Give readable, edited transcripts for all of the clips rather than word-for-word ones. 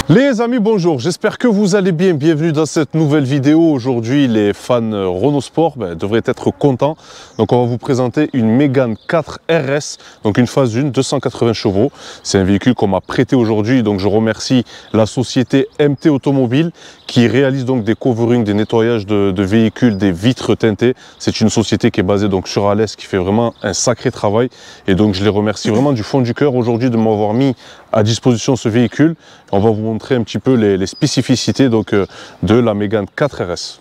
Les amis, bonjour, j'espère que vous allez bien. Bienvenue dans cette nouvelle vidéo. Aujourd'hui, les fans Renault Sport devraient être contents. Donc, on va vous présenter une Mégane 4 RS, donc une phase 1, 280 chevaux. C'est un véhicule qu'on m'a prêté aujourd'hui. Donc, je remercie la société MT Automobile qui réalise donc des coverings, des nettoyages de véhicules, des vitres teintées. C'est une société qui est basée donc sur Alès, qui fait vraiment un sacré travail. Et donc, je les remercie vraiment du fond du cœur aujourd'hui de m'avoir mis à disposition ce véhicule. On va vous montrer un petit peu les spécificités donc, de la Mégane 4 RS.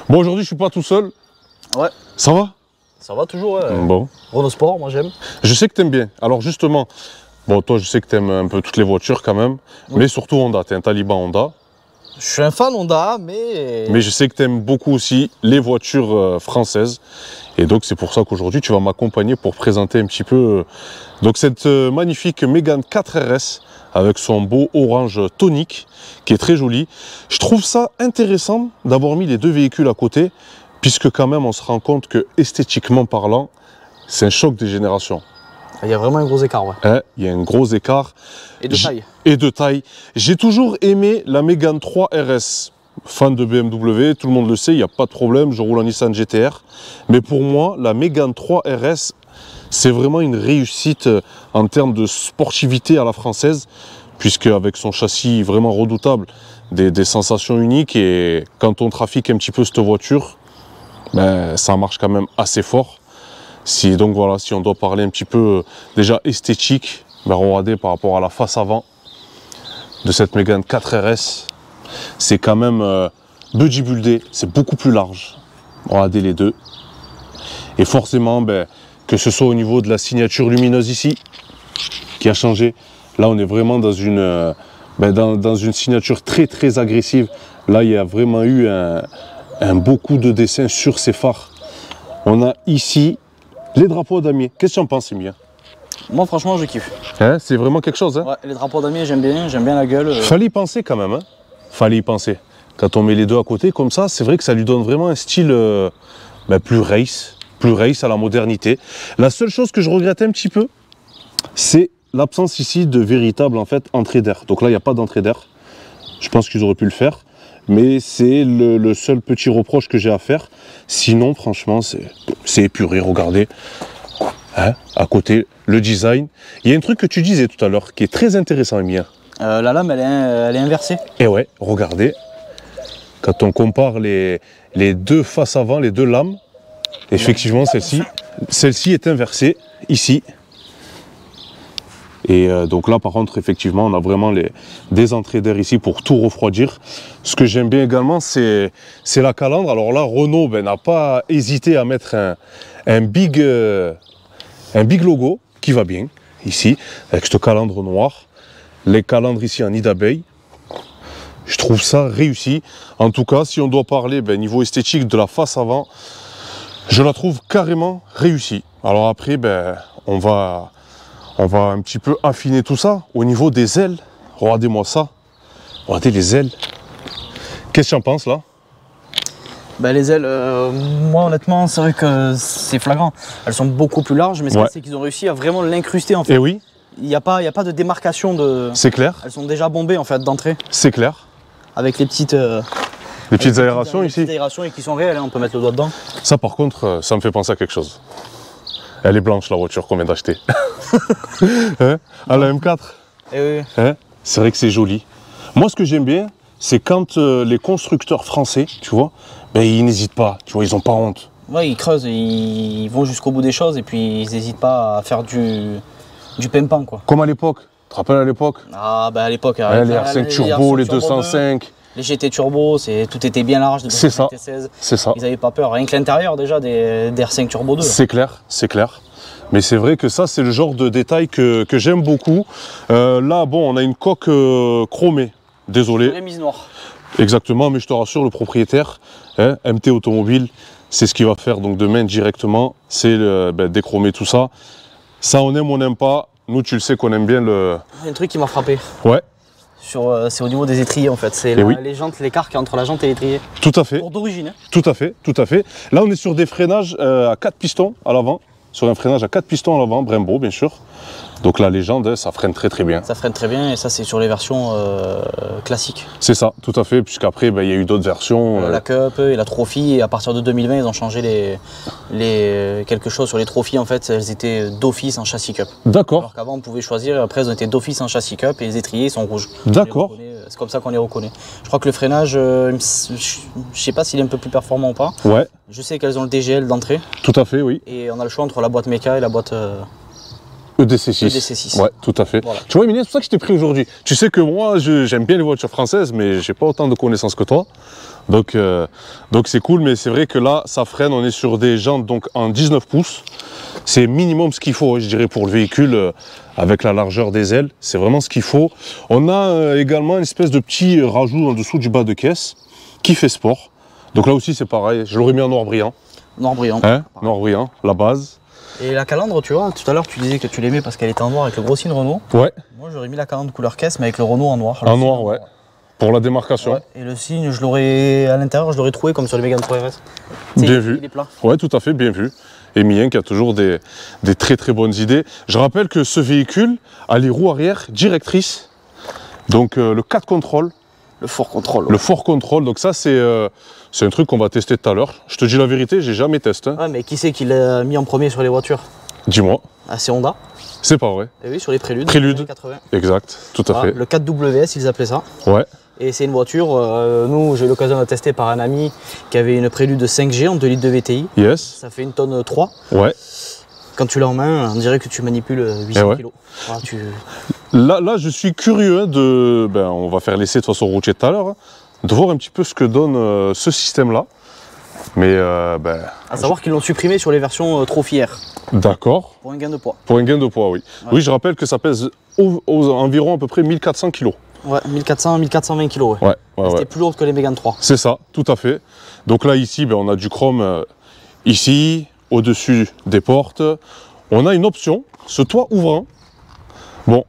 Bon, aujourd'hui, je suis pas tout seul. Ouais. Ça va? Ça va toujours, ouais. Bon. Renault Sport, moi j'aime. Je sais que tu aimes bien. Alors justement, bon, toi, je sais que tu aimes un peu toutes les voitures quand même, oui. Mais surtout Honda. Tu es un taliban Honda. Je suis un fan Honda, mais... Mais je sais que tu aimes beaucoup aussi les voitures françaises. Et donc, c'est pour ça qu'aujourd'hui, tu vas m'accompagner pour présenter un petit peu donc cette magnifique Mégane 4 RS avec son beau orange tonique qui est très joli. Je trouve ça intéressant d'avoir mis les deux véhicules à côté, puisque quand même, on se rend compte que esthétiquement parlant, c'est un choc des générations. Il y a vraiment un gros écart, ouais. Il y a un gros écart. Et de taille. Et de taille. J'ai toujours aimé la Mégane 3 RS. Fan de BMW, tout le monde le sait, il n'y a pas de problème, je roule en Nissan GT-R. Mais pour moi, la Mégane 3 RS, c'est vraiment une réussite en termes de sportivité à la française, puisque avec son châssis vraiment redoutable, des sensations uniques, et quand on trafique un petit peu cette voiture, ben, ça marche quand même assez fort. Donc voilà, si on doit parler un petit peu déjà esthétique, ben regardez par rapport à la face avant de cette Mégane 4 RS, c'est quand même bodybuildé, c'est beaucoup plus large. Regardez les deux. Et forcément, ben, que ce soit au niveau de la signature lumineuse ici, qui a changé. Là, on est vraiment dans une, dans une signature très agressive. Là, il y a vraiment eu un beau coup de dessin sur ces phares. On a ici les drapeaux damier. Qu'est-ce que tu en penses, Emilien? Moi, franchement, je kiffe. Hein, c'est vraiment quelque chose. Hein? Ouais, les drapeaux damier, j'aime bien la gueule. Fallait y penser quand même. Hein? Fallait y penser. Quand on met les deux à côté comme ça, c'est vrai que ça lui donne vraiment un style plus race à la modernité. La seule chose que je regrette un petit peu, c'est l'absence ici de véritable en fait entrée d'air. Donc là, il n'y a pas d'entrée d'air. Je pense qu'ils auraient pu le faire, mais c'est le seul petit reproche que j'ai à faire. Sinon, franchement, c'est épuré. Regardez, hein, à côté, le design. Il y a un truc que tu disais tout à l'heure qui est très intéressant, Emilien. La lame, elle est inversée. Et ouais, regardez, quand on compare les deux faces avant, les deux lames, effectivement, celle-ci est inversée, ici. Et donc là, par contre, effectivement, on a vraiment des entrées d'air ici pour tout refroidir. Ce que j'aime bien également, c'est la calandre. Alors là, Renault n'a pas hésité à mettre un big logo qui va bien, ici, avec ce calandre noir. Les calandres ici en nid d'abeille. Je trouve ça réussi. En tout cas, si on doit parler niveau esthétique de la face avant, je la trouve carrément réussie. Alors après, on va un petit peu affiner tout ça. Au niveau des ailes, regardez-moi ça. Regardez les ailes. Qu'est-ce que tu en penses là? Les ailes, moi honnêtement, c'est vrai que c'est flagrant. Elles sont beaucoup plus larges, mais c'est qu'ils ont réussi à vraiment l'incruster en fait. Et oui. Il n'y a pas de démarcation de... C'est clair. Elles sont déjà bombées en fait d'entrée. C'est clair. Avec les petites... aérations ici. Les petites aérations et qui sont réelles, hein, on peut mettre le doigt dedans. Ça par contre, ça me fait penser à quelque chose. Elle est blanche la voiture qu'on vient d'acheter. Hein, à la M4. Eh oui. Hein, c'est vrai que c'est joli. Moi ce que j'aime bien, c'est quand les constructeurs français, tu vois, ils n'hésitent pas, tu vois, ils n'ont pas honte. Ouais, ils creusent, ils vont jusqu'au bout des choses et puis ils n'hésitent pas à faire du pimpant quoi. Comme à l'époque, tu te rappelles à l'époque? Ah à l'époque, les R5 Turbo, les 205. Les GT Turbo, tout était bien large, c'est ça, c'est ça. Ils n'avaient pas peur, rien que l'intérieur déjà des R5 Turbo 2. C'est clair, c'est clair. Mais c'est vrai que ça, c'est le genre de détail que j'aime beaucoup. Là, bon, on a une coque chromée, désolé. Remise noire. Exactement, mais je te rassure, le propriétaire, hein, MT Automobile, c'est ce qu'il va faire donc demain directement, c'est déchromer tout ça. Ça, on aime ou on n'aime pas. Nous, tu le sais qu'on aime bien le... Il y a un truc qui m'a frappé. Ouais. C'est au niveau des étriers en fait. C'est les jantes, l'écart qu'il y a entre la jante et l'étrier. Tout à fait. Pour d'origine. Hein. Tout à fait, tout à fait. Là, on est sur des freinages à 4 pistons à l'avant. Sur un freinage à 4 pistons à l'avant, Brembo, bien sûr. Donc la légende, hein, ça freine très très bien. Ça freine très bien et ça c'est sur les versions classiques. C'est ça, tout à fait, puisqu'après il y a eu d'autres versions. La Cup et la Trophy, et à partir de 2020 ils ont changé quelque chose sur les trophies, en fait elles étaient d'office en châssis Cup. D'accord. Alors qu'avant on pouvait choisir, après elles ont été d'office en châssis Cup et les étriers sont rouges. D'accord. C'est comme ça qu'on les reconnaît. Je crois que le freinage, je sais pas s'il est un peu plus performant ou pas. Ouais. Je sais qu'elles ont le DGL d'entrée. Tout à fait, oui. Et on a le choix entre la boîte méca et la boîte EDC6. EDC6. Ouais, tout à fait. Voilà. Tu vois, Emilie, c'est pour ça que je t'ai pris aujourd'hui. Tu sais que moi, j'aime bien les voitures françaises, mais j'ai pas autant de connaissances que toi. Donc c'est cool, mais c'est vrai que là, ça freine. On est sur des jantes donc en 19 pouces. C'est minimum ce qu'il faut, je dirais, pour le véhicule avec la largeur des ailes. C'est vraiment ce qu'il faut. On a également une espèce de petit rajout en dessous du bas de caisse qui fait sport. Donc là aussi, c'est pareil. Je l'aurais mis en noir brillant. Noir brillant. Hein, noir brillant, la base. Et la calandre, tu vois, tout à l'heure tu disais que tu l'aimais parce qu'elle était en noir avec le gros signe Renault. Ouais. Moi j'aurais mis la calandre couleur caisse mais avec le Renault en noir. En noir, ouais. Pour la démarcation. Ouais. Et le signe, je l'aurais à l'intérieur, je l'aurais trouvé comme sur les Mégane 3 RS. Bien vu. Il est plat. Ouais, tout à fait, bien vu. Emilien qui a toujours des très très bonnes idées. Je rappelle que ce véhicule a les roues arrière directrices. Donc le 4 contrôle. Le fort contrôle. Le fort contrôle, donc ça c'est un truc qu'on va tester tout à l'heure. Je te dis la vérité, j'ai jamais testé. Ouais, mais qui c'est qui l'a mis en premier sur les voitures? Dis-moi. Ah, c'est Honda. C'est pas vrai. Et oui, sur les Préludes. Prélude. 80. Exact, tout à fait. Le 4WS, ils appelaient ça. Ouais. Et c'est une voiture, nous j'ai eu l'occasion de la tester par un ami qui avait une Prélude 5G en 2 litres de VTI. Yes. Ça fait 1 tonne 3. Ouais. Quand tu l'as en main, on dirait que tu manipules 800 kg. Voilà, Là, je suis curieux on va faire l'essai de façon routier tout à l'heure, hein, de voir un petit peu ce que donne ce système-là. Mais à savoir qu'ils l'ont supprimé sur les versions trophières. D'accord. Pour un gain de poids. Pour un gain de poids, oui. Ouais. Oui, je rappelle que ça pèse environ à peu près 1400 kg. Ouais, 1400-1420 kg. Ouais. C'était plus lourd que les Mégane 3. C'est ça, tout à fait. Donc là, ici, on a du chrome ici, au-dessus des portes. On a une option, ce toit ouvrant. Bon,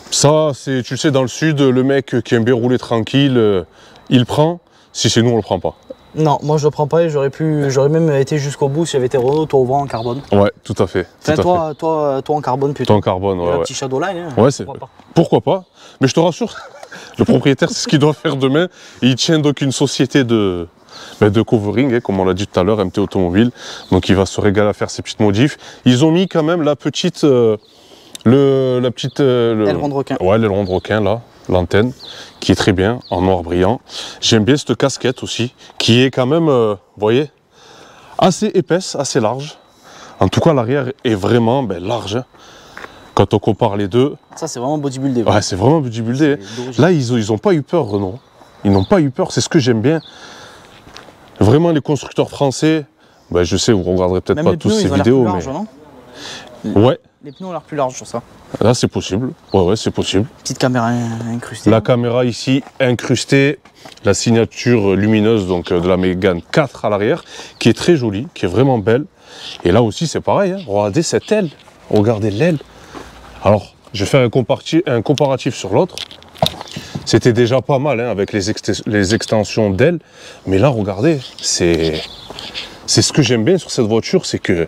ça, tu le sais, dans le sud, le mec qui aime bien rouler tranquille, il prend. Si c'est nous, on le prend pas. Non, moi je le prends pas et j'aurais même été jusqu'au bout si j'avais été Renault, toit ouvrant en carbone. Ouais, tout à fait. Enfin, toi en carbone plutôt. Toi en carbone, ouais. Un petit Shadowline, hein, ouais, pourquoi pas. Mais je te rassure, le propriétaire, c'est ce qu'il doit faire demain. Il tient donc une société de covering, hein, comme on l'a dit tout à l'heure, MT Automobile. Donc il va se régaler à faire ses petites modifs. Ils ont mis quand même la petite... L'aileron de requin. Ouais, l'aileron de requin, là, l'antenne, qui est très bien, en noir brillant. J'aime bien cette casquette aussi, qui est quand même, vous voyez, assez épaisse, assez large. En tout cas, l'arrière est vraiment large. Hein. Quand on compare les deux... Ça, c'est vraiment bodybuildé. Ouais, c'est vraiment bodybuildé. Là, ils n'ont pas eu peur, Renault. Ils n'ont pas eu peur, c'est ce que j'aime bien. Vraiment, les constructeurs français, je sais, vous ne regarderez peut-être pas tous ces vidéos, mais... Non ouais. Les pneus ont l'air plus larges sur ça. Là, c'est possible. Ouais, c'est possible. Petite caméra incrustée. La caméra ici incrustée, la signature lumineuse donc de la Mégane 4 à l'arrière, qui est très jolie, qui est vraiment belle. Et là aussi, c'est pareil. Hein. Regardez cette aile. Regardez l'aile. Alors, je vais faire un comparatif sur l'autre. C'était déjà pas mal hein, avec les extensions d'aile. Mais là, regardez, c'est ce que j'aime bien sur cette voiture, c'est que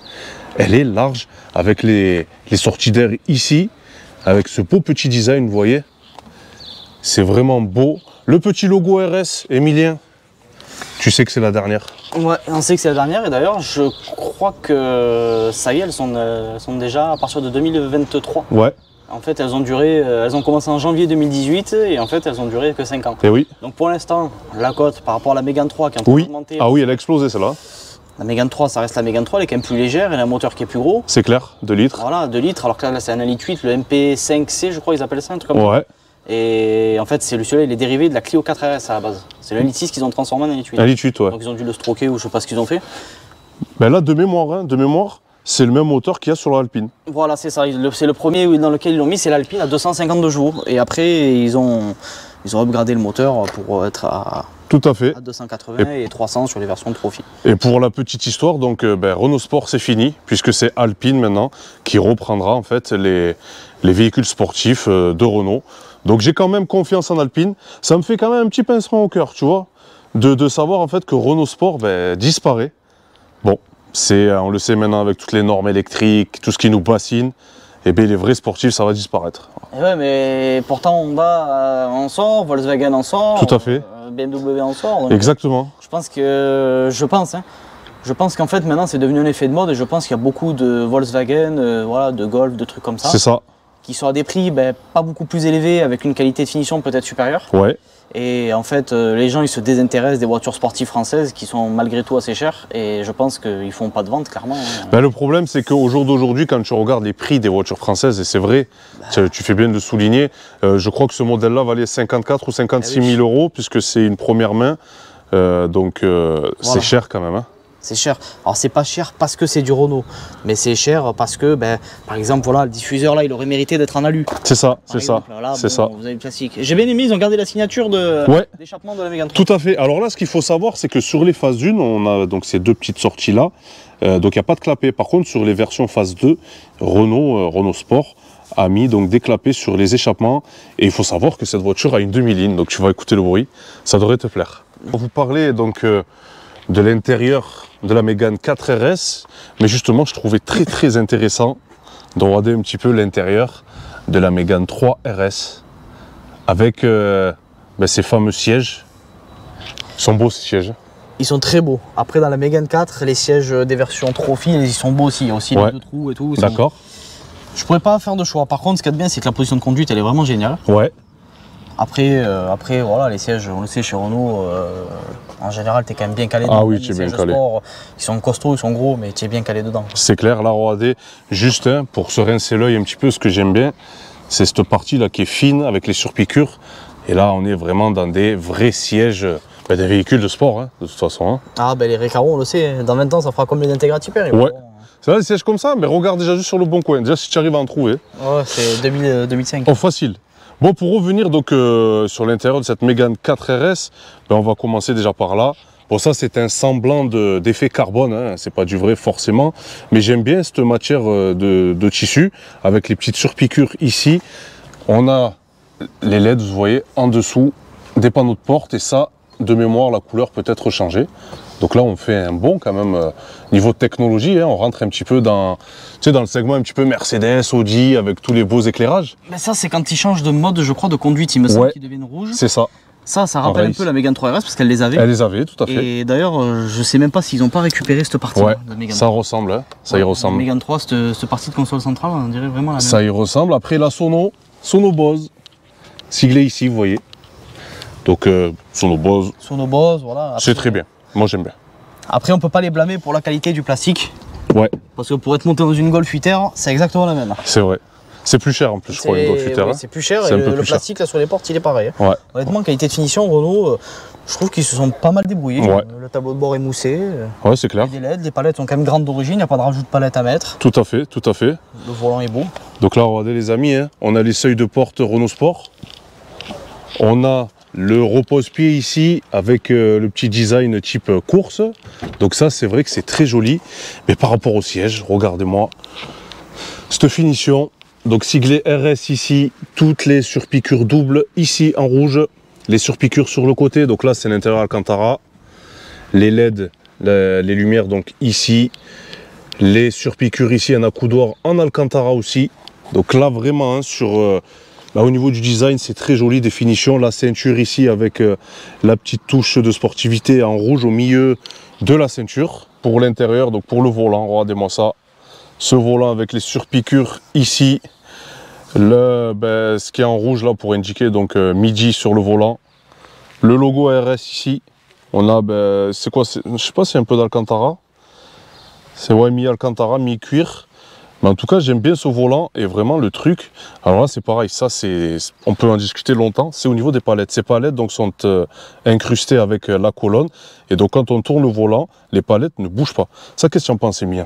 elle est large, avec les sorties d'air ici, avec ce beau petit design, vous voyez. C'est vraiment beau. Le petit logo RS, Emilien, tu sais que c'est la dernière. Ouais, on sait que c'est la dernière, et d'ailleurs, je crois que ça y est, elles sont déjà à partir de 2023. Ouais. En fait, elles ont commencé en janvier 2018, et en fait, elles ont duré que 5 ans. Et oui. Donc pour l'instant, la cote par rapport à la Mégane 3 qui est en train d'augmenter. Ah oui, elle a explosé celle-là. La Mégane 3, ça reste la Mégane 3, elle est quand même plus légère, elle a un moteur qui est plus gros. C'est clair, 2 litres. Voilà, 2 litres, alors que là c'est un 1,8 litre, le MP5C, je crois ils appellent ça, un truc comme ça. Ouais. Et en fait, celui-là, il est dérivé de la Clio 4 RS à la base. C'est le 1,6 qu'ils ont transformé en 1,8. 1,8, ouais. Donc ils ont dû le stroker ou je sais pas ce qu'ils ont fait. Là, de mémoire, c'est le même moteur qu'il y a sur l'Alpine. Voilà, c'est ça. C'est le premier dans lequel ils l'ont mis, c'est l'Alpine à 252 jours. Et après, ils ont upgradé le moteur pour être à... Tout à fait. À 280 et 300 sur les versions de Trophy. Et pour la petite histoire, donc Renault Sport c'est fini, puisque c'est Alpine maintenant qui reprendra en fait les véhicules sportifs de Renault. Donc j'ai quand même confiance en Alpine. Ça me fait quand même un petit pincement au cœur, tu vois, de savoir en fait que Renault Sport disparaît. Bon, on le sait maintenant avec toutes les normes électriques, tout ce qui nous bassine. et bien les vrais sportifs, ça va disparaître. Et ouais, mais pourtant Honda en sort, Volkswagen en sort, Tout à fait. BMW en sort. Donc Exactement. je pense qu'en fait maintenant c'est devenu un effet de mode et je pense qu'il y a beaucoup de Volkswagen, voilà, de Golf, de trucs comme ça, C'est ça. qui sont à des prix pas beaucoup plus élevés, avec une qualité de finition peut-être supérieure. Ouais. Et en fait, les gens ils se désintéressent des voitures sportives françaises qui sont malgré tout assez chères et je pense qu'ils font pas de vente clairement. Ben, le problème c'est qu'au jour d'aujourd'hui, quand tu regardes les prix des voitures françaises, et c'est vrai, tu fais bien de le souligner, je crois que ce modèle-là valait 54 ou 56 000 euros puisque c'est une première main, donc c'est cher quand même. Hein. C'est cher. Alors c'est pas cher parce que c'est du Renault, mais c'est cher parce que, par exemple, voilà, le diffuseur là, il aurait mérité d'être en alu. C'est ça, c'est ça. Là, c'est ça. Vous avez le classique. J'ai bien aimé, ils ont gardé la signature d'échappement de la Mégane 3. Tout à fait. Alors là, ce qu'il faut savoir, c'est que sur les phases 1, on a donc ces deux petites sorties là, donc il n'y a pas de clapet. Par contre, sur les versions phase 2, Renault Sport a mis donc des clapets sur les échappements, et il faut savoir que cette voiture a une demi-ligne, donc tu vas écouter le bruit, ça devrait te plaire. On vous parlait donc de l'intérieur de la Mégane 4 RS, mais justement je trouvais très intéressant de regarder un petit peu l'intérieur de la Mégane 3 RS avec ces fameux sièges. Ils sont beaux ces sièges. Ils sont très beaux. Après dans la Mégane 4, les sièges des versions Trophy, ils sont beaux aussi. Il y a aussi les 2 trous et tout. D'accord. Je pourrais pas faire de choix. Par contre, ce qui est bien, c'est que la position de conduite, elle est vraiment géniale. Ouais. Après, voilà, les sièges, on le sait, chez Renault, en général, tu es quand même bien calé dedans. Ah oui, tu es bien calé. Sport, ils sont costauds, ils sont gros, mais tu es bien calé dedans. C'est clair, là, regardez, juste pour se rincer l'œil un petit peu, ce que j'aime bien, c'est cette partie-là qui est fine, avec les surpiqûres. Et là, on est vraiment dans des vrais sièges, des véhicules de sport, hein, de toute façon. Hein. Ah, les Recaro, on le sait, dans 20 ans, ça fera comme les Integrati Hyper. Ouais. C'est vrai, des sièges comme ça, mais regarde déjà juste sur le bon coin, déjà si tu arrives à en trouver. Ouais, c'est 2005. Oh, facile. Bon, pour revenir donc sur l'intérieur de cette Mégane 4 RS, on va commencer déjà par là. Bon, ça c'est un semblant d'effet carbone, hein, c'est pas du vrai forcément, mais j'aime bien cette matière de tissu avec les petites surpiqûres ici. On a les LED, vous voyez, en dessous, des panneaux de porte, et ça, de mémoire, la couleur peut être changée. Donc là, on fait un bond quand même niveau technologie, hein, on rentre un petit peu dans le segment un petit peu Mercedes, Audi, avec tous les beaux éclairages. Mais ça, c'est quand ils changent de mode, je crois, de conduite, il me semble, qu'ils deviennent rouges. C'est ça. Ça rappelle un peu la Mégane 3 RS parce qu'elle les avait. Elle les avait, tout à fait. Et d'ailleurs, je sais même pas s'ils n'ont pas récupéré cette partie de Mégane 3. Ça ressemble, hein, ça y ressemble. Mégane 3, cette partie de console centrale, on dirait vraiment la même. Ça y ressemble. Après, la Sono Bose, siglée ici, vous voyez. Donc, Sono Bose, voilà. c'est très bien. Moi, j'aime bien. Après, on peut pas les blâmer pour la qualité du plastique. Ouais. Parce que pour être monté dans une Golf 8R, c'est exactement la même. C'est vrai. C'est plus cher en plus, je crois, une Golf 8R. Oui, c'est plus cher et le plastique là sur les portes, il est pareil. Ouais. Honnêtement, qualité de finition, Renault, je trouve qu'ils se sont pas mal débrouillés. Ouais. Le tableau de bord est moussé. Ouais, c'est clair. Les LED, les palettes sont quand même grandes d'origine, il n'y a pas de rajout de palette à mettre. Tout à fait, tout à fait. Le volant est beau. Donc là, regardez les amis, hein, on a les seuils de porte Renault Sport. On a le repose-pied ici avec le petit design type course. Donc ça, c'est vrai que c'est très joli. Mais par rapport au siège, regardez-moi cette finition. Donc siglé RS ici, toutes les surpiqûres doubles ici en rouge, les surpiqûres sur le côté. Donc là, c'est l'intérieur Alcantara. Les LED, les lumières donc ici. Les surpiqûres ici, un accoudoir en Alcantara aussi. Donc là, vraiment, hein, au niveau du design, c'est très joli, des finitions. La ceinture ici avec la petite touche de sportivité en rouge au milieu de la ceinture. Pour l'intérieur, donc pour le volant, regardez-moi ça. Ce volant avec les surpiqûres ici. Ce qui est en rouge là pour indiquer donc midi sur le volant. Le logo RS ici. On a, c'est quoi? Je sais pas si c'est un peu d'Alcantara. C'est mi-Alcantara, mi-cuir. Mais en tout cas, j'aime bien ce volant et vraiment le truc. Alors là, c'est pareil, ça, on peut en discuter longtemps. C'est au niveau des palettes. Ces palettes donc, sont incrustées avec la colonne. Et donc, quand on tourne le volant, les palettes ne bougent pas. Ça, qu'est-ce que tu en penses, Mia?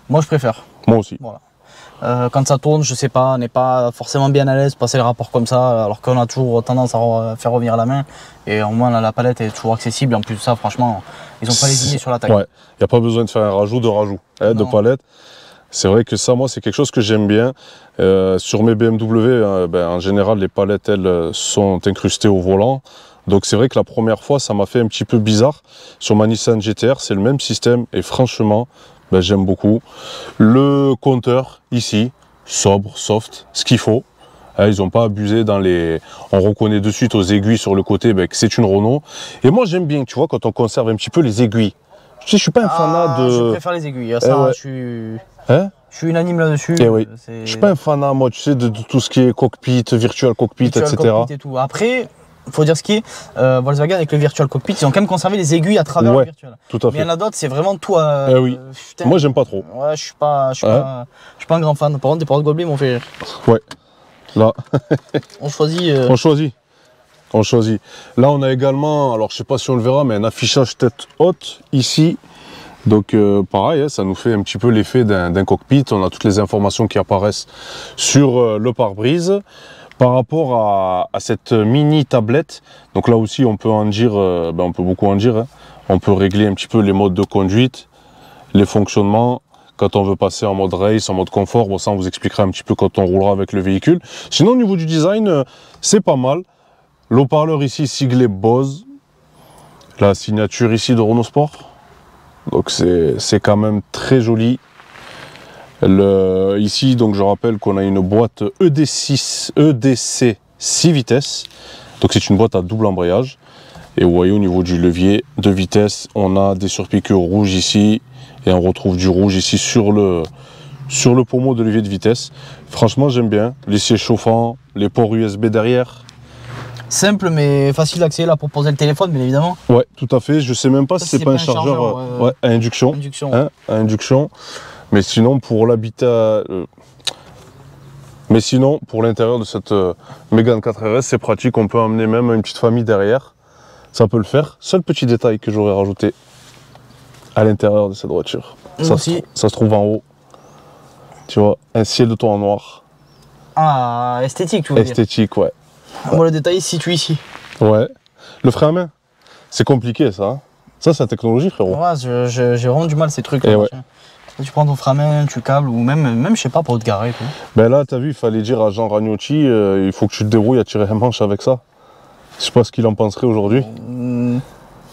Moi, je préfère. Moi aussi. Voilà. Quand ça tourne, je sais pas, on n'est pas forcément bien à l'aise de passer le rapport comme ça, alors qu'on a toujours tendance à faire revenir la main. Et au moins, là, la palette est toujours accessible. Et en plus de ça, franchement, ils n'ont pas lésiné sur la taille. Ouais, il n'y a pas besoin de faire un rajout de palette. C'est vrai que ça, moi, c'est quelque chose que j'aime bien. Sur mes BMW, en général, les palettes, elles, sont incrustées au volant. Donc c'est vrai que la première fois, ça m'a fait un petit peu bizarre. Sur ma Nissan GT-R, c'est le même système. Et franchement, j'aime beaucoup. Le compteur, ici, sobre, soft, ce qu'il faut. Ils n'ont pas abusé dans les... On reconnaît de suite aux aiguilles sur le côté que c'est une Renault. Et moi j'aime bien, tu vois, quand on conserve un petit peu les aiguilles. Tu sais, je suis pas un fanat de... Je préfère les aiguilles, ça, ouais. je suis unanime là-dessus. Oui. Je suis pas un fanat, moi, tu sais, de tout ce qui est cockpit, virtual cockpit, etc. Cockpit et tout. Après, il faut dire ce qui est, Volkswagen avec le virtual cockpit, ils ont quand même conservé les aiguilles à travers le virtual. Tout à fait. Mais il y en a d'autres, c'est vraiment tout oui. Moi, j'aime pas trop. Ouais, je suis pas un grand fan. Par contre, des portes gobelets m'ont fait rire. Ouais. Là. On choisit. On choisit. Là, on a également, alors je sais pas si on le verra, mais un affichage tête haute ici. Donc pareil, ça nous fait un petit peu l'effet d'un cockpit. On a toutes les informations qui apparaissent sur le pare-brise. Par rapport à cette mini tablette, donc là aussi on peut en dire, on peut beaucoup en dire. Hein. On peut régler un petit peu les modes de conduite, les fonctionnements. Quand on veut passer en mode race, en mode confort, bon, ça on vous expliquera un petit peu quand on roulera avec le véhicule. Sinon au niveau du design, c'est pas mal. L'haut-parleur ici siglé Bose. La signature ici de Renault Sport. Donc c'est quand même très joli. Ici, donc je rappelle qu'on a une boîte EDC 6 vitesses. Donc c'est une boîte à double embrayage. Et vous voyez au niveau du levier de vitesse, on a des surpiqûres rouges ici. Et on retrouve du rouge ici sur le pommeau de levier de vitesse. Franchement, j'aime bien. Les sièges chauffants, les ports USB derrière. Simple mais facile d'accès là pour poser le téléphone, bien évidemment. Ouais, tout à fait. Je sais même pas si c'est pas un chargeur à induction. À induction. Mais sinon, pour l'habitat... Mais sinon, pour l'intérieur de cette Mégane 4RS, c'est pratique. On peut emmener même une petite famille derrière. Ça peut le faire. Seul petit détail que j'aurais rajouté à l'intérieur de cette voiture. Ça se trouve en haut. Tu vois, un ciel de toit en noir. Ah, esthétique, tu veux dire. Esthétique, ouais. Moi, le détail se situe ici. Ouais. Le frein à main, c'est compliqué, ça. Hein. Ça, c'est la technologie, frérot. Ouais, j'ai vraiment du mal, ces trucs. Ouais. Tu prends ton frein à main, tu câbles, ou même je sais pas, pour te garer. Tout. Ben là, t'as vu, il fallait dire à Jean Ragnotti, il faut que tu te débrouilles à tirer un manche avec ça. Je sais pas ce qu'il en penserait aujourd'hui.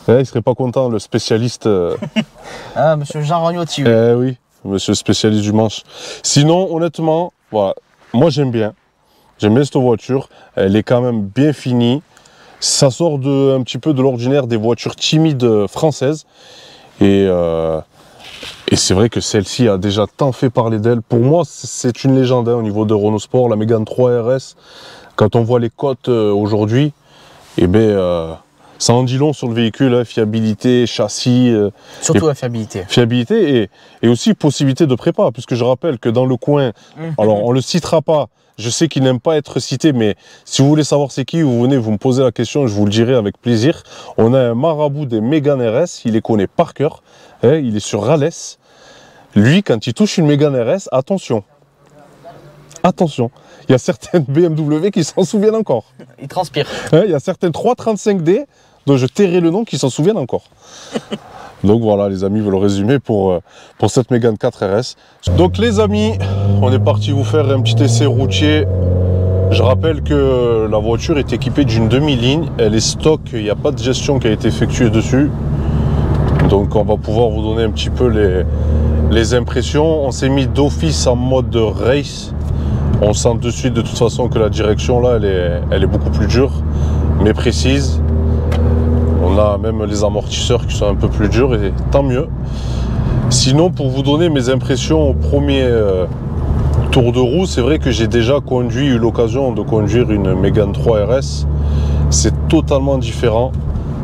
Il serait pas content, le spécialiste. Ah, monsieur Jean Ragnotti. Oui. Oui, monsieur spécialiste du manche. Sinon, honnêtement, voilà, moi j'aime bien. J'aime bien cette voiture. Elle est quand même bien finie. Ça sort un petit peu de l'ordinaire des voitures timides françaises. Et c'est vrai que celle-ci a déjà tant fait parler d'elle. Pour moi, c'est une légende hein, au niveau de Renault Sport, la Mégane 3 RS. Quand on voit les cotes aujourd'hui, ça en dit long sur le véhicule, hein, fiabilité, châssis. Surtout la fiabilité. Fiabilité et aussi possibilité de prépa, puisque je rappelle que dans le coin, alors on ne le citera pas, je sais qu'il n'aime pas être cité, mais si vous voulez savoir c'est qui, vous venez, vous me posez la question, je vous le dirai avec plaisir. On a un marabout des Mégane RS, il les connaît par cœur, hein, il est sur Rales. Lui, quand il touche une Mégane RS, attention. Attention, il y a certaines BMW qui s'en souviennent encore. Il transpire. Hein, il y a certaines 335D dont je tairai le nom qui s'en souviennent encore. Donc voilà les amis, le résumé pour cette Mégane 4 RS. Donc les amis, on est parti vous faire un petit essai routier. Je rappelle que la voiture est équipée d'une demi-ligne. Elle est stock, il n'y a pas de gestion qui a été effectuée dessus. Donc on va pouvoir vous donner un petit peu les impressions. On s'est mis d'office en mode race. On sent de suite de toute façon que la direction là, elle est beaucoup plus dure, mais précise. On a même les amortisseurs qui sont un peu plus durs et tant mieux. Sinon, pour vous donner mes impressions au premier tour de roue, c'est vrai que j'ai déjà eu l'occasion de conduire une Mégane 3 RS. C'est totalement différent.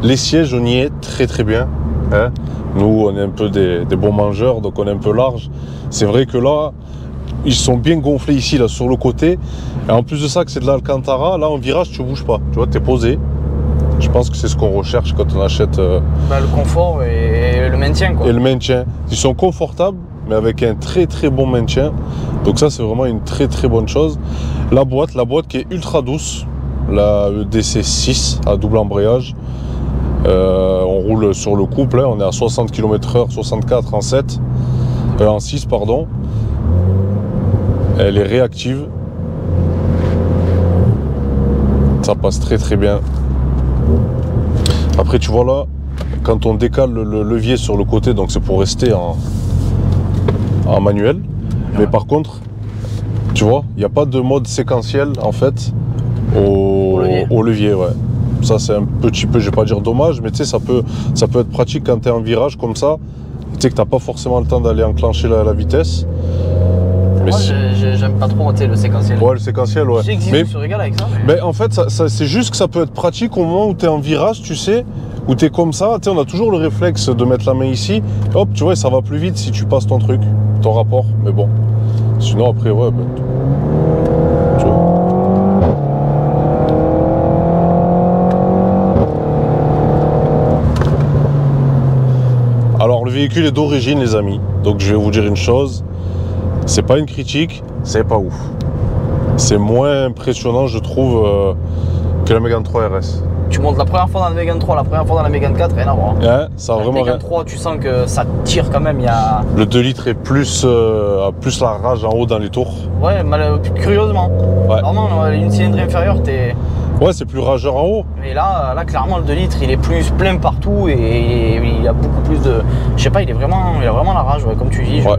Les sièges, on y est très très bien. Hein. Nous, on est un peu des bons mangeurs, donc on est un peu large. C'est vrai que là, ils sont bien gonflés ici, là, sur le côté. Et en plus de ça, que c'est de l'Alcantara, là, en virage, tu ne bouges pas. Tu vois, tu es posé. Je pense que c'est ce qu'on recherche quand on achète... le confort et le maintien, quoi. Et le maintien. Ils sont confortables, mais avec un très très bon maintien. Donc ça, c'est vraiment une très très bonne chose. La boîte qui est ultra douce. La EDC 6 à double embrayage. On roule sur le couple, hein. On est à 60 km/h, 64 en 7. En 6, pardon. Elle est réactive. Ça passe très très bien. Après tu vois là, quand on décale le levier sur le côté, donc c'est pour rester en manuel. Mais par contre, Tu vois, il n'y a pas de mode séquentiel en fait au levier, ouais. Ça c'est un petit peu, je vais pas dire dommage, mais tu sais, ça peut être pratique quand tu es en virage comme ça. Tu sais que tu n'as pas forcément le temps d'aller enclencher la vitesse. Mais moi, j'aime pas trop le séquentiel. Ouais, le séquentiel, ouais. Je sais que se régale avec ça. Mais en fait, c'est juste que ça peut être pratique au moment où tu es en virage, tu sais, où tu es comme ça. Tu sais, on a toujours le réflexe de mettre la main ici. Hop, tu vois, ça va plus vite si tu passes ton truc, ton rapport. Mais bon, sinon après, ouais, ben, tu vois. Alors, le véhicule est d'origine, les amis. Donc, je vais vous dire une chose. C'est pas une critique, c'est pas ouf. C'est moins impressionnant, je trouve, que la Mégane 3 RS. Tu montes la première fois dans la Mégane 3, la première fois dans la Mégane 4, rien à voir. Ouais, ça a vraiment la Mégane 3, tu sens que ça tire quand même. Le 2 litres est plus la rage en haut dans les tours. Ouais, curieusement. Ouais. Normalement, une cylindrée inférieure, t'es... Ouais, c'est plus rageur en haut. Et là, clairement, le 2 litres, il est plus plein partout et il a beaucoup plus de... Je sais pas, il a vraiment la rage, ouais, comme tu dis. Ouais.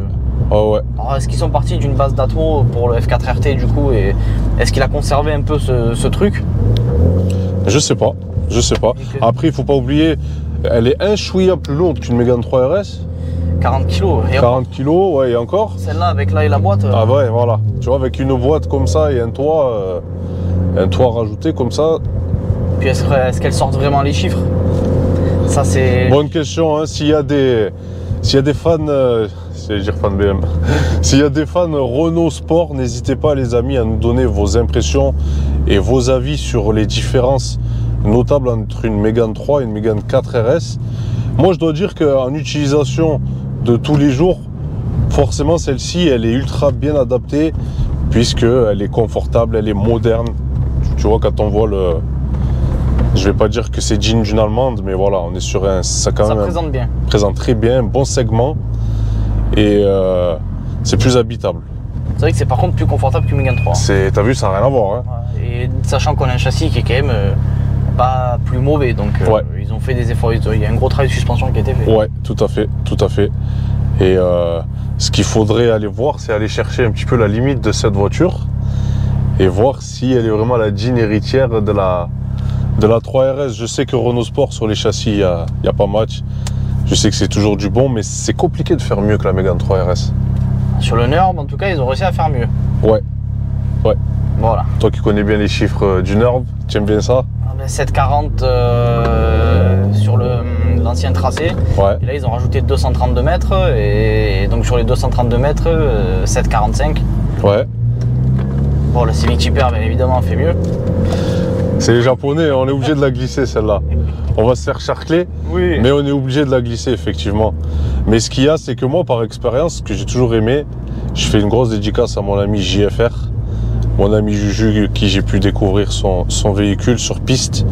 Oh ouais. Alors, est-ce qu'ils sont partis d'une base d'Atmo pour le F4 RT du coup, et est-ce qu'il a conservé un peu ce truc? Je sais pas. Après, il faut pas oublier, elle est un chouïa plus lourde qu'une Mégane 3 RS. 40 kg. 40 kg, ouais, et encore. Celle-là, avec là et la boîte. Ah ouais, voilà. Tu vois, avec une boîte comme ça et un toit rajouté comme ça. Puis est-ce qu'elle sort vraiment les chiffres? Ça, c'est... Bonne question, hein. S'il y a des fans... je vais dire fan BM. S'il y a des fans Renault Sport, n'hésitez pas les amis à nous donner vos impressions et vos avis sur les différences notables entre une Mégane 3 et une Mégane 4 RS. Moi je dois dire qu'en utilisation de tous les jours, forcément celle-ci elle est ultra bien adaptée puisqu'elle est confortable, elle est moderne. Tu vois quand on voit le... Je vais pas dire que c'est digne d'une Allemande, mais voilà, on est sur un... Ça présente bien. Présente très bien, un bon segment. Et c'est plus habitable. C'est vrai que c'est par contre plus confortable qu'une Mégane 3. T'as vu, ça n'a rien à voir. Hein. Ouais, et sachant qu'on a un châssis qui est quand même pas plus mauvais, donc ouais. Ils ont fait des efforts. Il y a un gros travail de suspension qui a été fait. Ouais, tout à fait. Et ce qu'il faudrait aller voir, c'est aller chercher un petit peu la limite de cette voiture et voir si elle est vraiment la digne héritière de la 3RS. Je sais que Renault Sport sur les châssis, il y a pas match. Je sais que c'est toujours du bon, mais c'est compliqué de faire mieux que la Mégane 3 RS. Sur le NURB, en tout cas, ils ont réussi à faire mieux. Ouais. Voilà. Toi qui connais bien les chiffres du NURB, tu aimes bien ça? 740 sur l'ancien tracé. Ouais. Et là, ils ont rajouté 232 mètres. Et donc, sur les 232 mètres, 745. Ouais. Bon, la Civic Type-R, bien évidemment, fait mieux. C'est les Japonais, on est obligé de la glisser celle-là. On va se faire charcler, oui. Mais on est obligé de la glisser effectivement. Mais ce qu'il y a, c'est que moi, par expérience, que j'ai toujours aimé, je fais une grosse dédicace à mon ami JFR, mon ami Juju, qui j'ai pu découvrir son véhicule sur piste.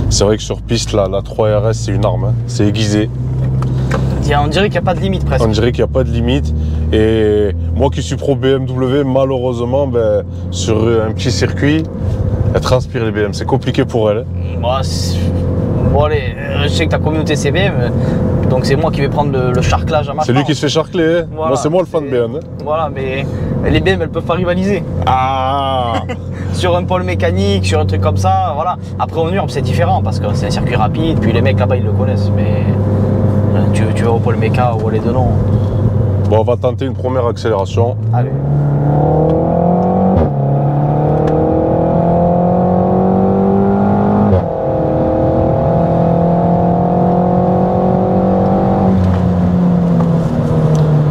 C'est vrai que sur piste, la 3RS, c'est une arme, hein. C'est aiguisé. On dirait qu'il n'y a pas de limite presque. On dirait qu'il n'y a pas de limite. Et moi qui suis pro BMW, malheureusement, sur un petit circuit, elle transpire les BM. C'est compliqué pour elle. Bon allez, je sais que ta communauté c'est BM, donc c'est moi qui vais prendre le charclage à ma C'est lui qui se fait charcler, hein. Voilà, moi c'est moi le fan BM. Hein. Voilà, mais les BM elles peuvent pas rivaliser. Ah. Sur un pôle mécanique, sur un truc comme ça, voilà. Après au NURB c'est différent parce que c'est un circuit rapide, puis les mecs là-bas ils le connaissent, mais tu vas au pôle méca ou les deux noms. Bon, on va tenter une première accélération. Allez.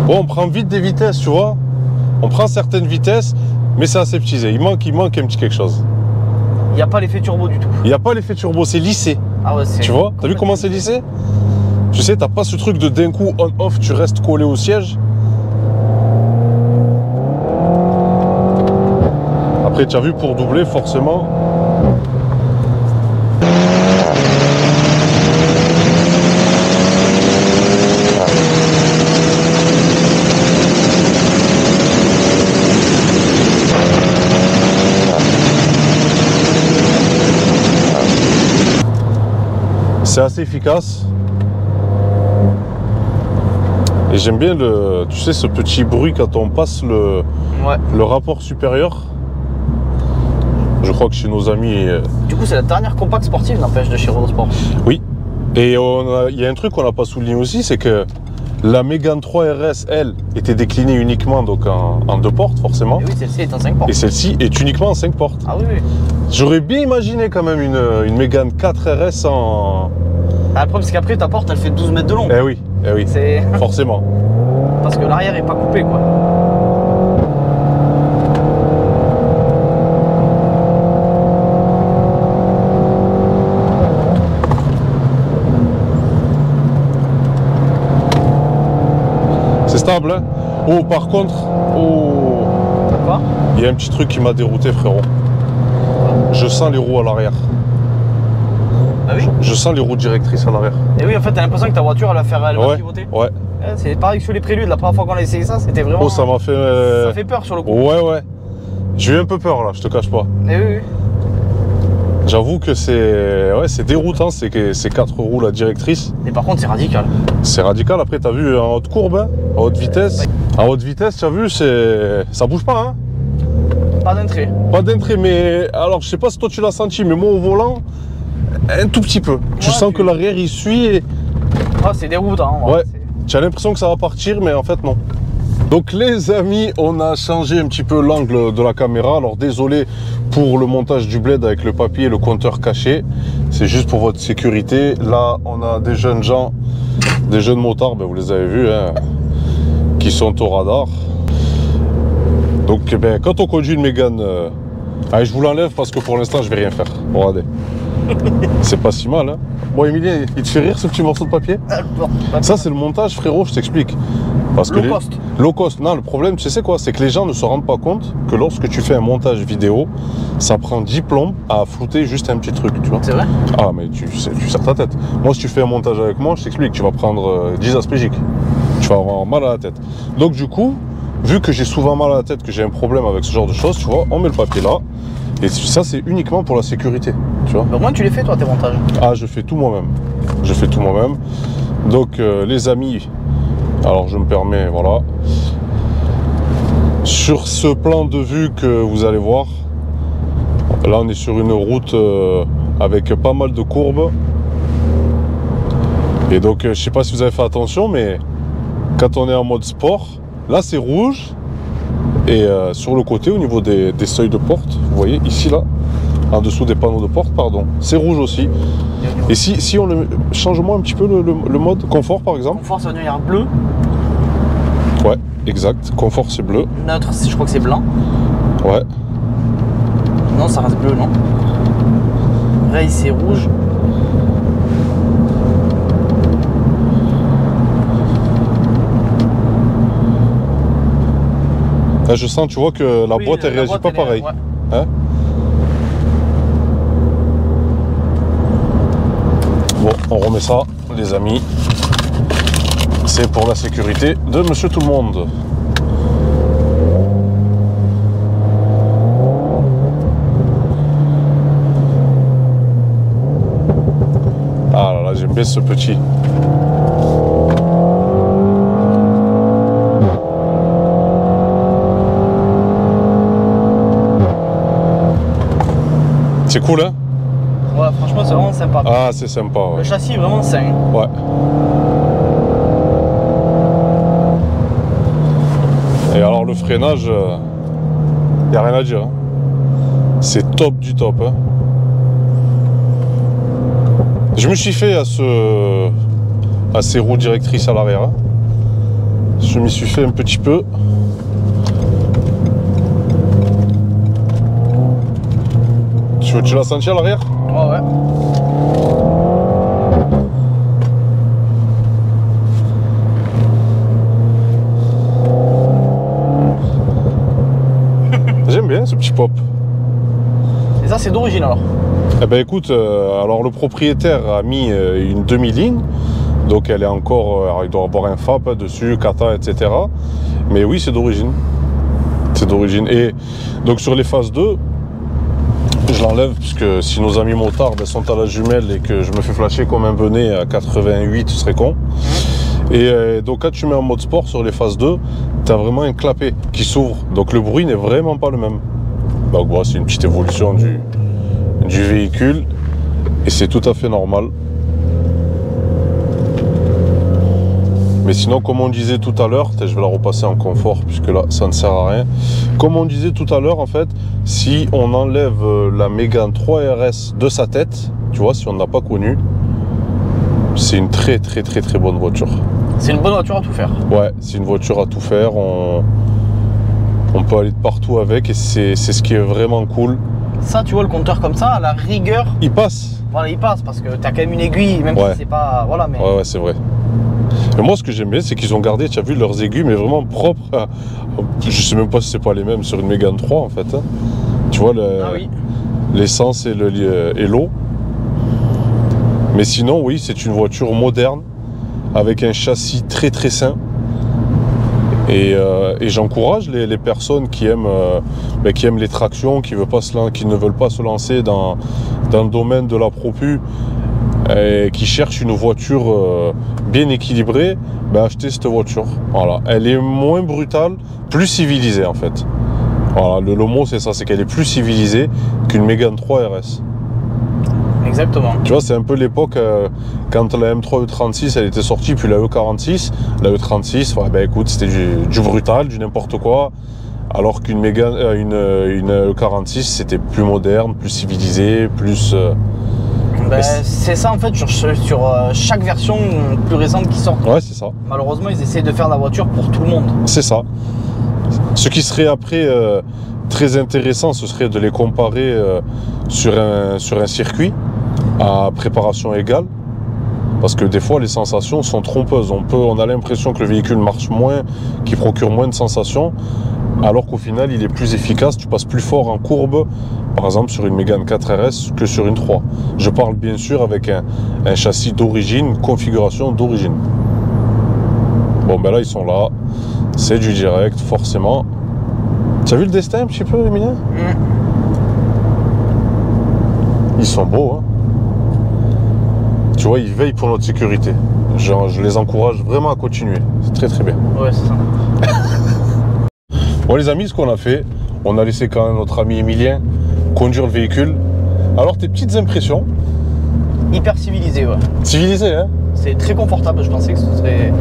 Bon, on prend vite des vitesses, tu vois. On prend certaines vitesses, mais c'est aseptisé. Il manque un petit quelque chose. Il n'y a pas l'effet turbo du tout. Il n'y a pas l'effet turbo, c'est lissé. Ah ouais, tu vois? T'as vu comment c'est lissé? Tu sais, t'as pas ce truc de d'un coup on-off, tu restes collé au siège. Après, tu as vu, pour doubler, forcément. C'est assez efficace. Et j'aime bien tu sais, ce petit bruit quand on passe le rapport supérieur. Je crois que chez nos amis... Du coup, c'est la dernière compacte sportive, n'empêche, de chez Renault Sport. Oui. Et il y a un truc qu'on n'a pas souligné aussi, c'est que la Mégane 3 RS, elle, était déclinée uniquement donc en 2 portes, forcément. Et oui, celle-ci est en 5 portes. Et celle-ci est uniquement en 5 portes. Ah oui, oui. J'aurais bien imaginé quand même une Mégane 4 RS en... Ah, le problème, c'est qu'après, ta porte, elle fait 12 mètres de long. Eh oui, forcément. Parce que l'arrière est pas coupé, quoi. C'est stable, hein. Oh, par contre, Quoi? Il y a un petit truc qui m'a dérouté, frérot. Je sens les roues à l'arrière. Ah oui? Je sens les roues directrices à l'arrière. Et oui, en fait, t'as l'impression que ta voiture, elle va pivoter. Ouais. C'est pareil que sur les préludes, la première fois qu'on a essayé ça, c'était vraiment... Oh, ça m'a fait... Ça fait peur sur le coup. Ouais. J'ai eu un peu peur, là, je te cache pas. Et oui. J'avoue que c'est déroutant, ces 4 roues, la directrice. Et par contre, c'est radical. C'est radical. Après, t'as vu en haute courbe, hein, à haute vitesse. En haute vitesse, tu as vu, ça bouge pas, hein. Pas d'entrée. Pas d'entrée, mais... Alors, je sais pas si toi, tu l'as senti, mais moi, au volant, un tout petit peu. Tu sens que l'arrière, il suit et... Ah, c'est déroutant. Ouais. Tu as l'impression que ça va partir, mais en fait, non. Donc les amis, on a changé un petit peu l'angle de la caméra. Alors désolé pour le montage du bled avec le papier et le compteur caché. C'est juste pour votre sécurité. Là, on a des jeunes gens, des jeunes motards, ben, vous les avez vus, hein, qui sont au radar. Donc ben, quand on conduit une Mégane... allez, je vous l'enlève parce que pour l'instant, je vais rien faire. Regardez. C'est pas si mal, hein. Bon, Emilien, il te fait rire ce petit morceau de papier? Ça, c'est le montage, frérot, je t'explique. Parce que low cost. Non, le problème, tu sais quoi? C'est que les gens ne se rendent pas compte que lorsque tu fais un montage vidéo, ça prend 10 plombs à flouter juste un petit truc, tu vois. C'est vrai? Ah, mais tu serres ta tête. Moi, si tu fais un montage avec moi, je t'explique, tu vas prendre 10 aspégiques. Tu vas avoir mal à la tête. Donc, du coup, vu que j'ai souvent mal à la tête, que j'ai un problème avec ce genre de choses, tu vois, on met le papier là. Et ça, c'est uniquement pour la sécurité, tu vois. Mais au moins, tu les fais, toi, tes montages? Ah, je fais tout moi-même. Je fais tout moi-même. Donc, les amis, alors je me permets, voilà. Sur ce plan de vue que vous allez voir, là, on est sur une route avec pas mal de courbes. Et donc, je sais pas si vous avez fait attention, mais quand on est en mode sport, là, c'est rouge. Et sur le côté, au niveau des seuils de porte, vous voyez, ici, là, en dessous des panneaux de porte, pardon, c'est rouge aussi. Et si on le... Change-moi un petit peu le mode confort, par exemple. Confort, ça va devenir bleu. Ouais, exact. Confort, c'est bleu. Neutre, je crois que c'est blanc. Ouais. Non, ça reste bleu, non. Rail, c'est rouge. Là, je sens, tu vois, que la boîte, elle réagit pas pareil. Ouais. Hein? Bon, on remet ça, les amis. C'est pour la sécurité de Monsieur Tout-le-Monde. Ah là là, j'aime bien ce petit. C'est cool, hein? Ouais, franchement, c'est vraiment sympa. Ah, c'est sympa, ouais. Le châssis est vraiment sain. Ouais. Et alors, le freinage, y a rien à dire, hein. C'est top du top, hein. Je me suis fait à ces roues directrices à l'arrière, hein. Je m'y suis fait un petit peu. Tu l'as senti à l'arrière? Ouais, ouais. J'aime bien ce petit pop. Et ça, c'est d'origine alors? Eh ben écoute, alors le propriétaire a mis une demi-ligne. Donc elle est encore, il doit avoir un FAP dessus, kata, etc. Mais oui, c'est d'origine. C'est d'origine. Et donc sur les phases 2, je l'enlève puisque si nos amis motards sont à la jumelle et que je me fais flasher comme un benet à 88, ce serait con. Et donc quand tu mets en mode sport sur les phases 2, tu as vraiment un clapet qui s'ouvre. Donc le bruit n'est vraiment pas le même. Donc bon, c'est une petite évolution du véhicule. Et c'est tout à fait normal. Mais sinon, comme on disait tout à l'heure, je vais la repasser en confort puisque là, ça ne sert à rien. Comme on disait tout à l'heure, en fait, si on enlève la Mégane 3 RS de sa tête, tu vois, si on ne l'a pas connue, c'est une très bonne voiture. C'est une bonne voiture à tout faire. Ouais, c'est une voiture à tout faire. On peut aller de partout avec et c'est ce qui est vraiment cool. Ça, tu vois, le compteur comme ça, à la rigueur, Il passe. voilà, il passe parce que tu as quand même une aiguille, même Ouais. si c'est pas. Voilà, mais. Ouais, c'est vrai. Mais moi, ce que j'aime bien, c'est qu'ils ont gardé, tu as vu, leurs aiguilles, mais vraiment propres. Je sais même pas si c'est pas les mêmes sur une Mégane 3, en fait. Hein. Tu vois, Ah oui. l'essence et l'eau. Mais sinon, oui, c'est une voiture moderne, avec un châssis très sain. Et j'encourage les personnes qui aiment les tractions, qui ne veulent pas se lancer dans le domaine de la propu, et qui cherchent une voiture bien équilibrée, achetez cette voiture. Voilà. Elle est moins brutale, plus civilisée en fait. Voilà, le mot c'est ça, c'est qu'elle est plus civilisée qu'une Mégane 3 RS. Exactement. Tu vois, c'est un peu l'époque quand la M3 E36 elle était sortie, puis la E46. La E36, écoute, c'était du brutal, du n'importe quoi. Alors qu'une Mégane, une E46, c'était plus moderne, plus civilisé, plus. C'est ça en fait sur chaque version plus récente qui sort. Ouais, c'est ça. Malheureusement, ils essaient de faire la voiture pour tout le monde. C'est ça. Ce qui serait après très intéressant, ce serait de les comparer sur un circuit à préparation égale. Parce que des fois, les sensations sont trompeuses. On a l'impression que le véhicule marche moins, qu'il procure moins de sensations, alors qu'au final, il est plus efficace. Tu passes plus fort en courbe, par exemple, sur une Mégane 4 RS que sur une 3. Je parle bien sûr avec un châssis d'origine, une configuration d'origine. Bon, là, ils sont là. C'est du direct, forcément. Tu as vu le destin un petit peu, Emilien ? Ils sont beaux, hein. Tu vois, ils veillent pour notre sécurité. Je les encourage vraiment à continuer. C'est très bien. Ouais, c'est ça. Bon les amis, ce qu'on a fait, on a laissé quand même notre ami Emilien conduire le véhicule. Alors tes petites impressions? Hyper civilisé, ouais. Civilisé, hein? C'est très confortable, je pensais que ce serait...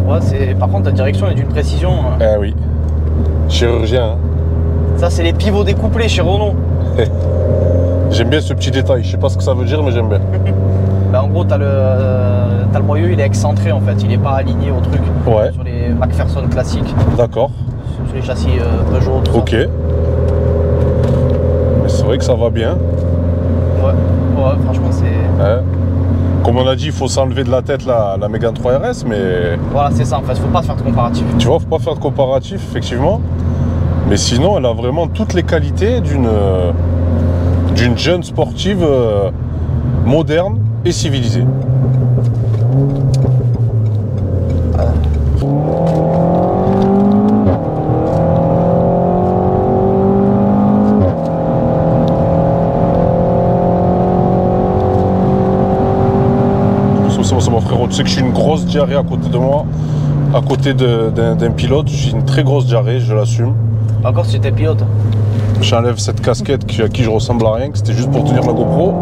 Ouais, par contre, la direction est d'une précision... Eh oui. Chirurgien, hein? Ça, c'est les pivots découplés chez Renault. J'aime bien ce petit détail. Je sais pas ce que ça veut dire, mais j'aime bien. En gros, t'as le boyau, il est excentré en fait, il n'est pas aligné au truc. Ouais. Sur les McPherson classiques. D'accord. Sur les châssis Peugeot, tout Ok. ça. Mais c'est vrai que ça va bien. Ouais, franchement, c'est... Hein? Comme on a dit, il faut s'enlever de la tête la Mégane 3 RS, mais... Voilà, c'est ça en fait, faut pas faire de comparatif. Tu vois, faut pas faire de comparatif, effectivement. Mais sinon, elle a vraiment toutes les qualités d'une jeune sportive moderne et civilisée. C'est mon frérot, tu sais que je suis une grosse diarrhée à côté de moi, à côté d'un pilote, j'ai une très grosse diarrhée, je l'assume. Encore si t'es pilote. J'enlève cette casquette à qui je ressemble à rien, que c'était juste pour tenir la GoPro.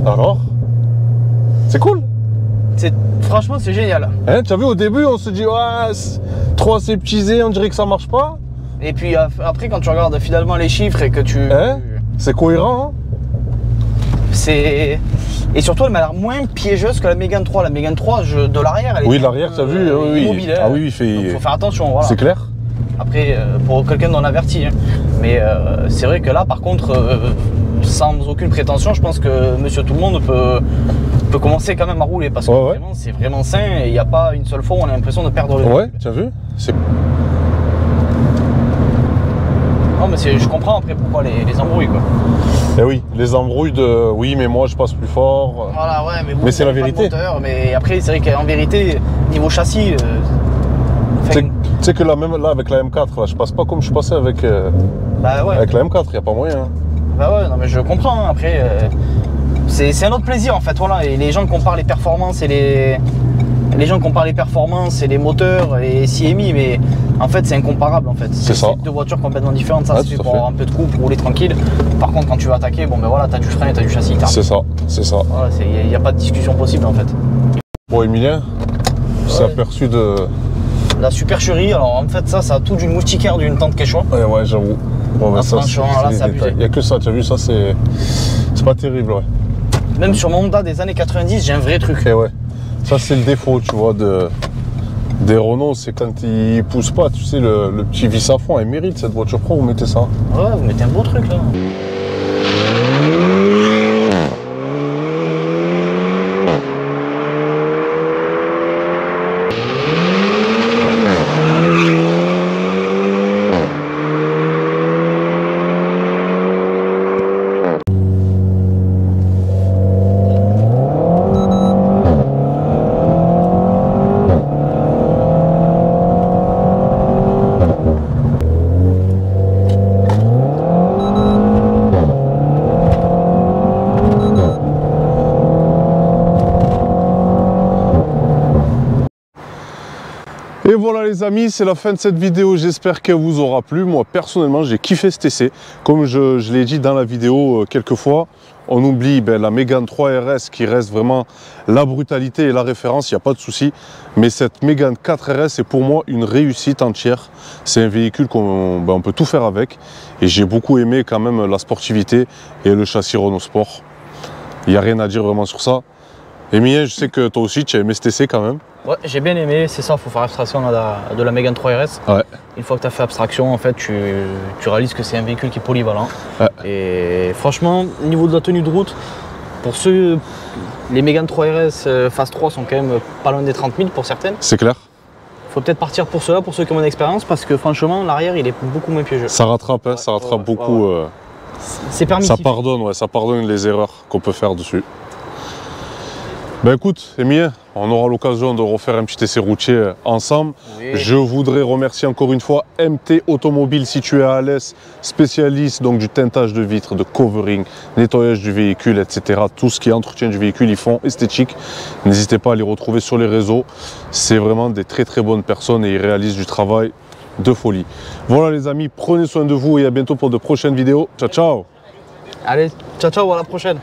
Alors? C'est cool? Franchement, c'est génial. Hein, tu as vu, au début, on se dit, ouais, trop aseptisé, on dirait que ça marche pas. Et puis après, quand tu regardes finalement les chiffres et que tu... Hein? C'est cohérent, hein? Et surtout, elle m'a l'air moins piégeuse que la Mégane 3. La Mégane 3, de l'arrière, elle est... Oui, l'arrière, tu as vu? Oui. Immobile, Ah oui, il fait... Donc, faut faire attention, voilà. C'est clair? Après, pour quelqu'un d'en averti. Hein. Mais c'est vrai que là, par contre, sans aucune prétention, je pense que Monsieur Tout-le-Monde peut commencer quand même à rouler. Parce que vraiment, c'est vraiment sain et il n'y a pas une seule fois où on a l'impression de perdre le véhicule. Ouais, tu as vu? Non, mais je comprends après pourquoi les embrouilles, quoi. Et oui, les embrouilles de oui, mais moi je passe plus fort. Voilà, ouais, mais bon, mais c'est la vérité. Moteur, mais après, c'est vrai qu'en vérité, niveau châssis. Tu sais que là, même là, avec la M4, là, je passe pas comme je passais avec, bah ouais. avec la M4, il n'y a pas moyen. Hein. Bah ouais, non, mais je comprends. Hein, après, c'est un autre plaisir en fait. Voilà, et les gens comparent les performances et les gens comparent les performances et les moteurs et CMI, mais en fait c'est incomparable en fait. C'est ça. Deux voitures complètement différentes, ça ouais, c'est pour avoir un peu de couple, rouler tranquille. Par contre quand tu vas attaquer, bon ben voilà, t'as du frein et t'as du châssis. C'est ça, c'est ça. Voilà, il n'y a pas de discussion possible en fait. Bon Emilien, tu t'es aperçu de... La supercherie, alors en fait ça a tout d'une moustiquaire d'une tente Quechua. Ouais, j'avoue. Bon, ben, ça, franchement, là c'est abusé. Il n'y a que ça, tu as vu, ça c'est pas terrible, ouais. Même sur mon Honda des années 90, j'ai un vrai truc. Et ouais. Ça c'est le défaut, tu vois, des Renault, c'est quand ils poussent pas, tu sais, le petit vis à fond, elle mérite cette voiture. Pourquoi vous mettez ça? Ouais, vous mettez un beau truc là. Et voilà les amis, c'est la fin de cette vidéo, j'espère qu'elle vous aura plu. Moi personnellement j'ai kiffé cet essai, comme je l'ai dit dans la vidéo quelques fois. On oublie la Mégane 3 RS qui reste vraiment la brutalité et la référence, il n'y a pas de souci. Mais cette Mégane 4 RS est pour moi une réussite entière. C'est un véhicule qu'on peut tout faire avec. Et j'ai beaucoup aimé quand même la sportivité et le châssis Renault Sport. Il n'y a rien à dire vraiment sur ça. Emilien, je sais que toi aussi tu as aimé cet essai quand même. Ouais, j'ai bien aimé, c'est ça, il faut faire abstraction de la Mégane 3 RS. Ouais. Une fois que tu as fait abstraction, en fait, tu réalises que c'est un véhicule qui est polyvalent. Ouais. Et franchement, au niveau de la tenue de route, pour ceux, les Mégane 3 RS phase 3 sont quand même pas loin des 30 000 pour certaines. C'est clair. Il faut peut-être partir pour cela, pour ceux qui ont mon expérience, parce que franchement, l'arrière, il est beaucoup moins piégeux. Ça rattrape, hein, ça rattrape beaucoup. C'est permissif. Ça pardonne les erreurs qu'on peut faire dessus. Ben écoute, Emilien, on aura l'occasion de refaire un petit essai routier ensemble. Oui. Je voudrais remercier encore une fois MT Automobile situé à Alès, spécialiste donc du teintage de vitres, de covering, nettoyage du véhicule, etc. Tout ce qui est entretien du véhicule, ils font esthétique. N'hésitez pas à les retrouver sur les réseaux. C'est vraiment des très bonnes personnes et ils réalisent du travail de folie. Voilà les amis, prenez soin de vous et à bientôt pour de prochaines vidéos. Ciao, ciao. Allez, ciao, ciao, à la prochaine.